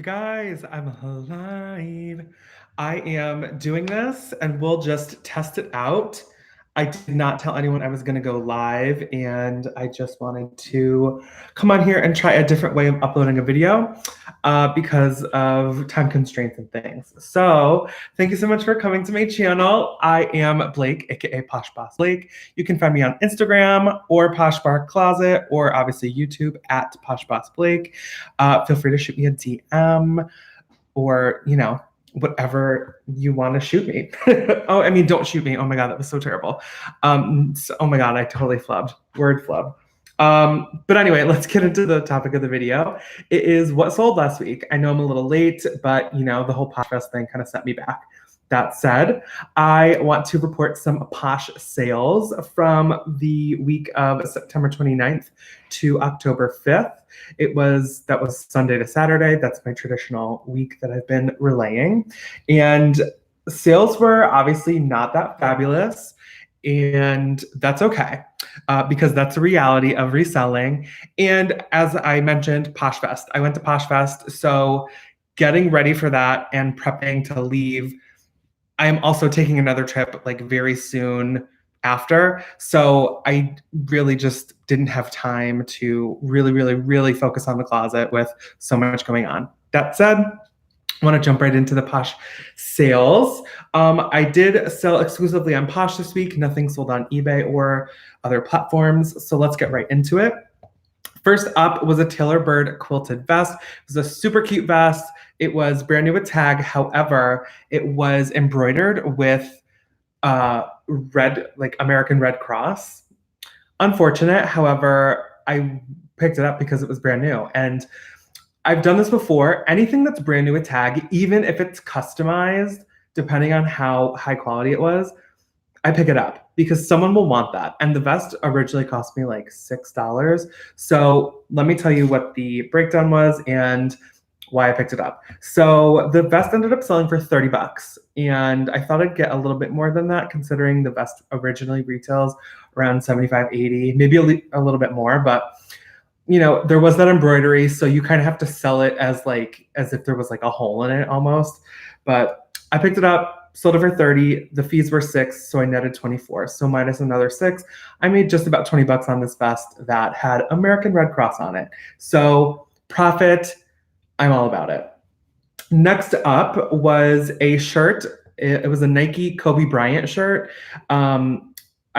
Guys, I'm live. I am doing this and we'll just test it out. I did not tell anyone I was going to go live, and I just wanted to come on here and try a different way of uploading a video because of time constraints and things. So, thank you so much for coming to my channel. I am Blake, aka PoshBossBlake. You can find me on Instagram or Poshmark Closet, or obviously YouTube at PoshBossBlake. Feel free to shoot me a DM or, whatever you want to shoot me. Oh, I mean, don't shoot me. Oh my God, that was so terrible. Oh my God, I totally flubbed. Word flub. But anyway, let's get into the topic of the video. It is what sold last week. I know I'm a little late, but the whole PoshFest thing kind of set me back. That said, I want to report some Posh sales from the week of September 29th to October 5th. That was Sunday to Saturday. That's my traditional week that I've been relaying. And sales were obviously not that fabulous, and that's okay. Because that's the reality of reselling. And as I mentioned, PoshFest. I went to PoshFest, so getting ready for that and prepping to leave. I am also taking another trip like very soon after. So I really just didn't have time to really focus on the closet with so much going on. That said, I want to jump right into the Posh sales. I did sell exclusively on Posh this week. Nothing sold on eBay or other platforms. So let's get right into it. First up was a Taylor Bird quilted vest. It was a super cute vest. It was brand new with tag. However, it was embroidered with red, like American Red Cross. Unfortunate. However, I picked it up because it was brand new. And I've done this before. Anything that's brand new with tag, even if it's customized, depending on how high quality it was, I pick it up because someone will want that. And the vest originally cost me like $6. So let me tell you what the breakdown was and why I picked it up. So the vest ended up selling for 30 bucks. And I thought I'd get a little bit more than that, considering the vest originally retails around 75, 80, maybe a little bit more. But there was that embroidery, so you kind of have to sell it as if there was like a hole in it almost. But I picked it up, sold it for 30. The fees were $6, so I netted 24. So minus another 6, I made just about 20 bucks on this vest that had American Red Cross on it. So profit, I'm all about it. Next up was a shirt. It was a Nike Kobe Bryant shirt. I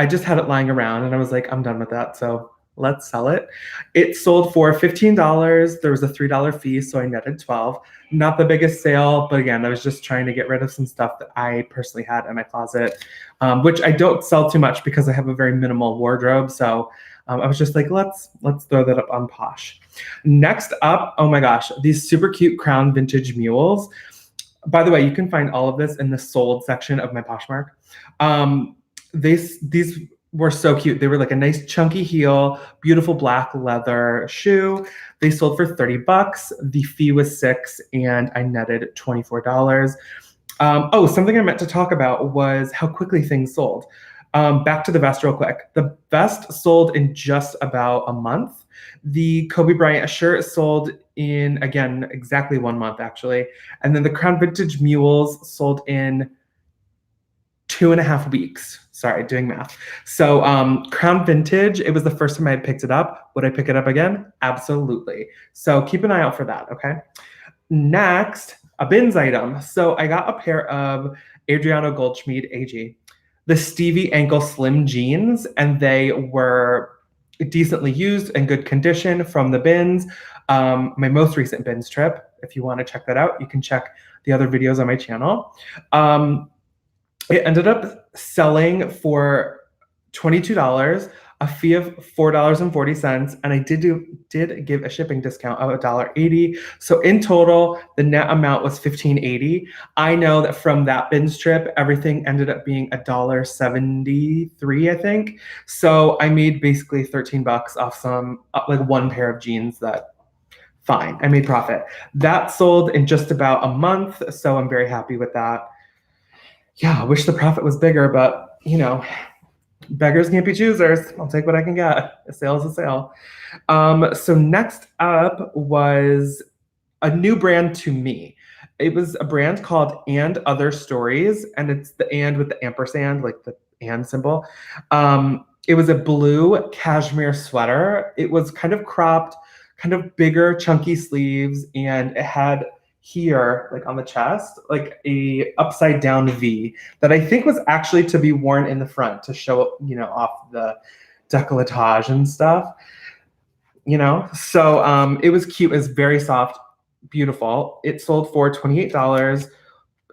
just had it lying around and I was like, I'm done with that. So let's sell it. It sold for $15. There was a $3 fee, so I netted 12. Not the biggest sale, but again, I was just trying to get rid of some stuff that I personally had in my closet, which I don't sell too much because I have a very minimal wardrobe. So I was just like, let's throw that up on Posh. Next up, oh my gosh, these super cute Crown vintage mules. By the way, you can find all of this in the sold section of my Poshmark. These were so cute. They were like a nice chunky heel, beautiful black leather shoe. They sold for 30 bucks. The fee was $6 and I netted $24. Something I meant to talk about was how quickly things sold. Back to the vest real quick. The vest sold in just about a month. The Kobe Bryant shirt sold in, again, exactly 1 month actually. And then the Crown Vintage mules sold in 2.5 weeks. Sorry, doing math. So Crown Vintage, it was the first time I had picked it up. Would I pick it up again? Absolutely. So keep an eye out for that, okay? Next, a bins item. So I got a pair of Adriano Goldschmied, AG, the Stevie ankle slim jeans, and they were decently used and good condition from the bins. My most recent bins trip. If you want to check that out, you can check the other videos on my channel. It ended up selling for $22, a fee of $4.40, and I did give a shipping discount of $1.80. So in total, the net amount was $15.80. I know that from that bins trip, everything ended up being $1.73, I think. So I made basically 13 bucks off some like one pair of jeans that. Fine, I made profit. That sold in just about a month, so I'm very happy with that. Yeah, I wish the profit was bigger, but beggars can't be choosers. I'll take what I can get. A sale is a sale. So next up was a new brand to me. It was a brand called And Other Stories, and it's the and with the ampersand, like the and symbol. It was a blue cashmere sweater. It was kind of cropped, kind of bigger, chunky sleeves, and it had here, like on the chest, like a upside down V that I think was actually to be worn in the front to show, off the decolletage and stuff. So it was cute. It was very soft, beautiful. It sold for $28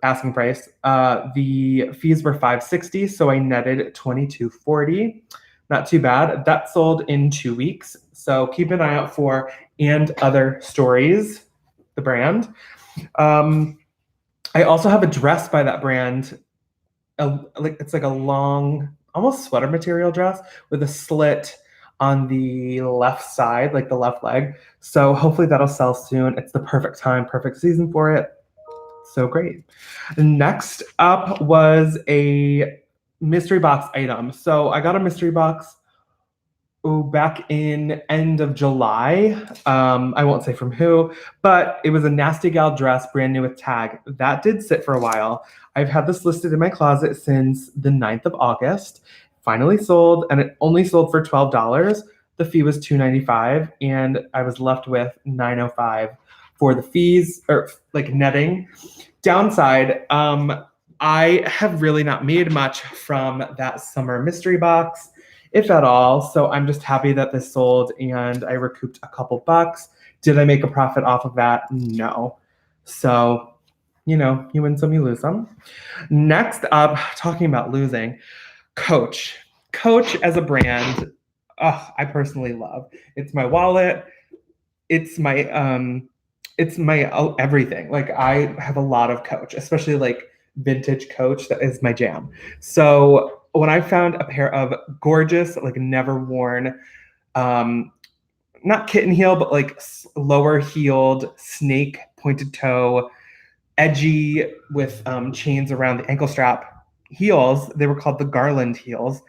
asking price. The fees were $5.60, so I netted $22.40. Not too bad. That sold in 2 weeks. So keep an eye out for And Other Stories, the brand. I also have a dress by that brand. It's like a long, almost sweater material dress with a slit on the left side, like the left leg. So hopefully that'll sell soon. It's the perfect time, perfect season for it. So great. Next up was a mystery box item. So I got a mystery box back in end of July. I won't say from who, but it was a Nasty Gal dress, brand new with tag. That did sit for a while. I've had this listed in my closet since the 9th of August. Finally sold, and it only sold for $12. The fee was $2.95, and I was left with $9.05 for the fees, or like netting. Downside, I have really not made much from that summer mystery box, if at all. So I'm just happy that this sold and I recouped a couple bucks. Did I make a profit off of that? No. So, you win some, you lose some. Next up, talking about losing, Coach. Coach as a brand, I personally love. It's my wallet. It's my everything. Like I have a lot of Coach, especially like vintage Coach. That is my jam. So when I found a pair of gorgeous, like never worn, not kitten heel, but like lower heeled, snake pointed toe, edgy with chains around the ankle strap heels, they were called the Garland heels.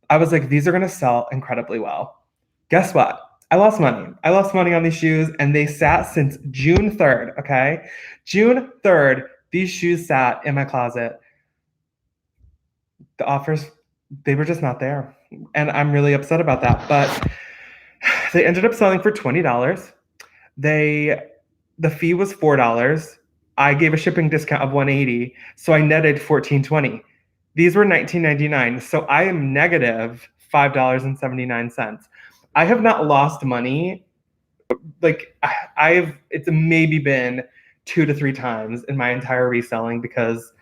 I was like, these are going to sell incredibly well. Guess what? I lost money. I lost money on these shoes, and they sat since June 3rd, okay? June 3rd, these shoes sat in my closet. The offers, they were just not there. And I'm really upset about that. But they ended up selling for $20. The fee was $4. I gave a shipping discount of $180, so I netted $14.20. These were $19.99, so I am negative $5.79. I have not lost money. Like it's maybe been 2 to 3 times in my entire reselling because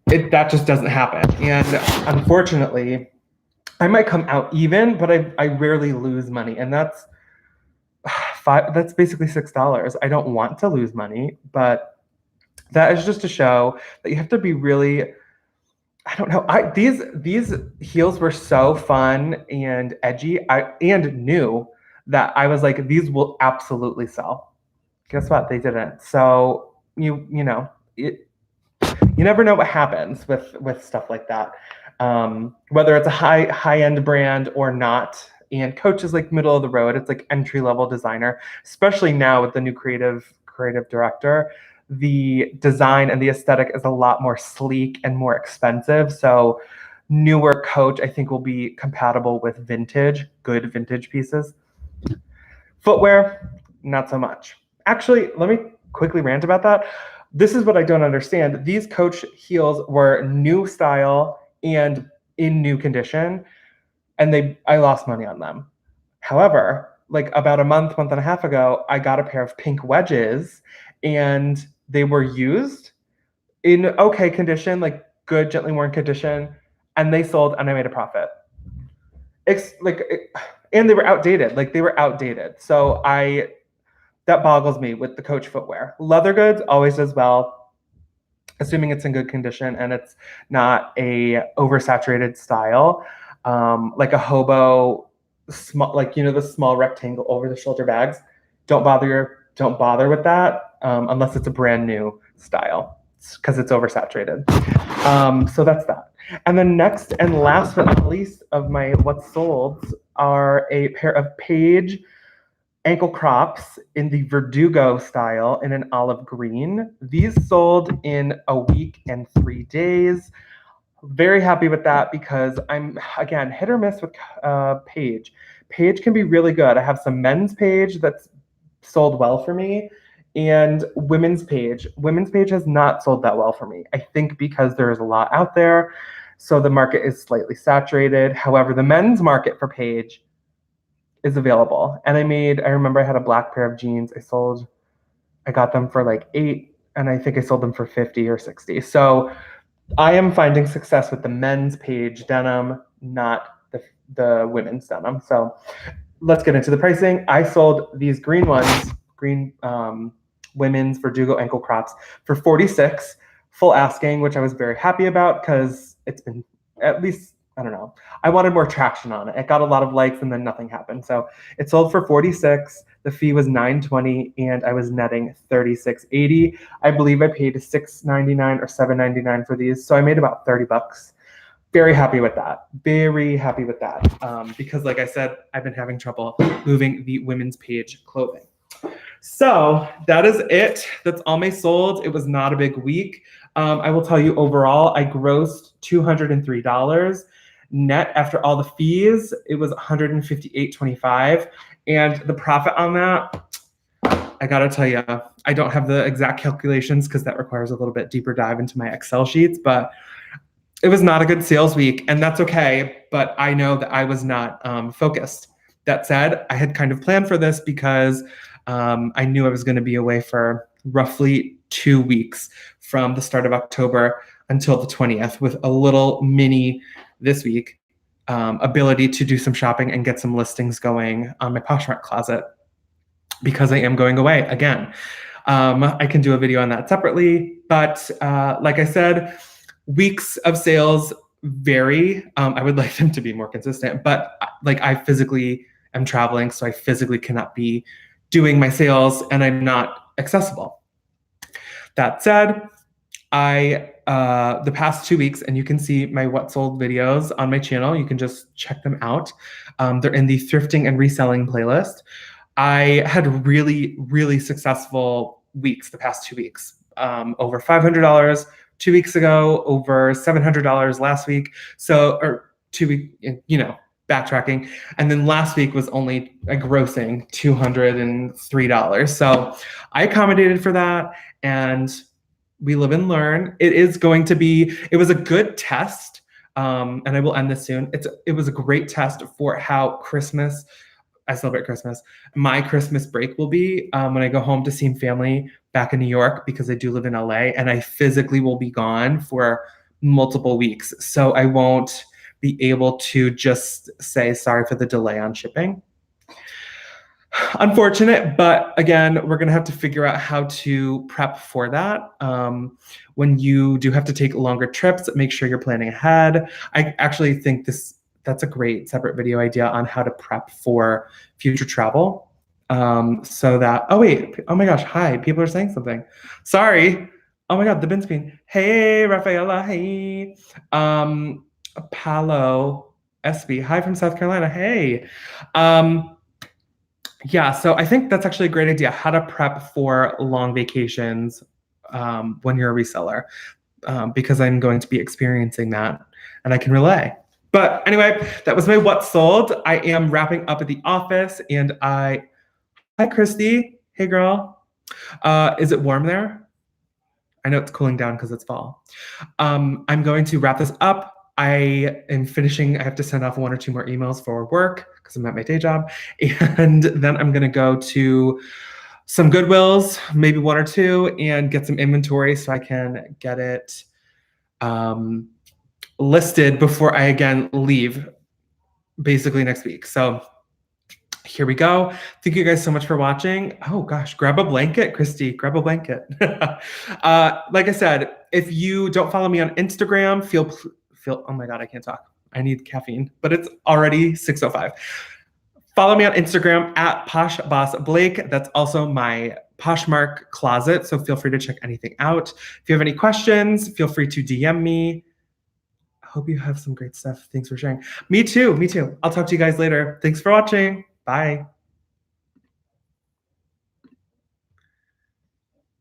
that just doesn't happen. And unfortunately, I might come out even, but I rarely lose money, and that's basically $6. I don't want to lose money, but that is just to show that you have to be really. I don't know. These heels were so fun and edgy, and new that I was like, these will absolutely sell. Guess what? They didn't. So you never know what happens with stuff like that. Whether it's a high end brand or not. And Coach is like middle of the road. It's like entry level designer, especially now with the new creative director. The design and the aesthetic is a lot more sleek and more expensive. So newer Coach, I think, will be compatible with good vintage pieces. Footwear, not so much. Actually, let me quickly rant about that. This is what I don't understand. These Coach heels were new style and in new condition, and I lost money on them. However, like about a month and a half ago, I got a pair of pink wedges, and they were used in okay condition, like good, gently worn condition, and they sold, and I made a profit. And they were outdated. Like they were outdated. So that boggles me with the Coach footwear. Leather goods always does well, assuming it's in good condition and it's not a oversaturated style, like a hobo small, like the small rectangle over the shoulder bags. Don't bother with that unless it's a brand new style because it's oversaturated. So that's that. And then next and last but not least of my what's sold are a pair of Page ankle crops in the Verdugo style in an olive green. These sold in a week and 3 days. Very happy with that because I'm, again, hit or miss with Paige. Paige can be really good. I have some men's Paige that's sold well for me and women's Paige. Women's Paige has not sold that well for me. I think because there's a lot out there. So the market is slightly saturated. However, the men's market for Paige is available. And I remember I had a black pair of jeans. I got them for like 8, and I think I sold them for 50 or 60. So I am finding success with the men's Paige denim, not the women's denim. So let's get into the pricing. I sold these green women's Verdugo ankle crops for 46, full asking, which I was very happy about because it's been at least, I don't know. I wanted more traction on it. It got a lot of likes and then nothing happened. So it sold for 46. The fee was $9.20 and I was netting $36.80. I believe I paid $6.99 or $7.99 for these. So I made about $30. Very happy with that. Very happy with that. Because like I said, I've been having trouble moving the women's Paige clothing. So that is it. That's all my sold. It was not a big week. I will tell you overall, I grossed $203. Net after all the fees, it was $158.25. And the profit on that, I gotta tell you, I don't have the exact calculations because that requires a little bit deeper dive into my Excel sheets, but it was not a good sales week, and that's okay, but I know that I was not focused. That said, I had kind of planned for this because I knew I was going to be away for roughly 2 weeks from the start of October until the 20th with a little mini this week ability to do some shopping and get some listings going on my Poshmark closet because I am going away again. I can do a video on that separately, but like I said, weeks of sales vary. I would like them to be more consistent, but like I physically am traveling, so I physically cannot be doing my sales and I'm not accessible. That said, the past 2 weeks, and you can see my what sold videos on my channel, you can just check them out. They're in the thrifting and reselling playlist. I had really, really successful weeks the past 2 weeks. Over $500 2 weeks ago, over $700 last week. So, or 2 weeks, backtracking. And then last week was only grossing $203. So I accommodated for that and we live and learn. It was a good test. And I will end this soon. It was a great test for how I celebrate Christmas. My Christmas break will be when I go home to see family back in New York because I do live in LA and I physically will be gone for multiple weeks. So I won't be able to just say sorry for the delay on shipping. Unfortunate, but again, we're going to have to figure out how to prep for that. When you do have to take longer trips, make sure you're planning ahead. I actually think that's a great separate video idea on how to prep for future travel. So that, oh my gosh, hi, people are saying something. Sorry. Oh my God, the bin screen. Hey, Rafaela, hey. Palo SB, hi from South Carolina, hey. Yeah, so I think that's actually a great idea, how to prep for long vacations when you're a reseller, because I'm going to be experiencing that and I can relay. But anyway, that was my what sold. I am wrapping up at the office and hi Christy, hey girl. Is it warm there? I know it's cooling down because it's fall. I'm going to wrap this up. I am finishing, I have to send off 1 or 2 more emails for work because I'm at my day job. And then I'm going to go to some Goodwills, maybe 1 or 2, and get some inventory so I can get it listed before I again leave basically next week. So here we go. Thank you guys so much for watching. Oh gosh, grab a blanket, Christy, grab a blanket. Like I said, if you don't follow me on Instagram, oh my God, I can't talk. I need caffeine, but it's already 6:05. Follow me on Instagram at PoshBossBlake. That's also my Poshmark closet, so feel free to check anything out. If you have any questions, feel free to DM me. I hope you have some great stuff. Thanks for sharing. Me too. I'll talk to you guys later. Thanks for watching. Bye.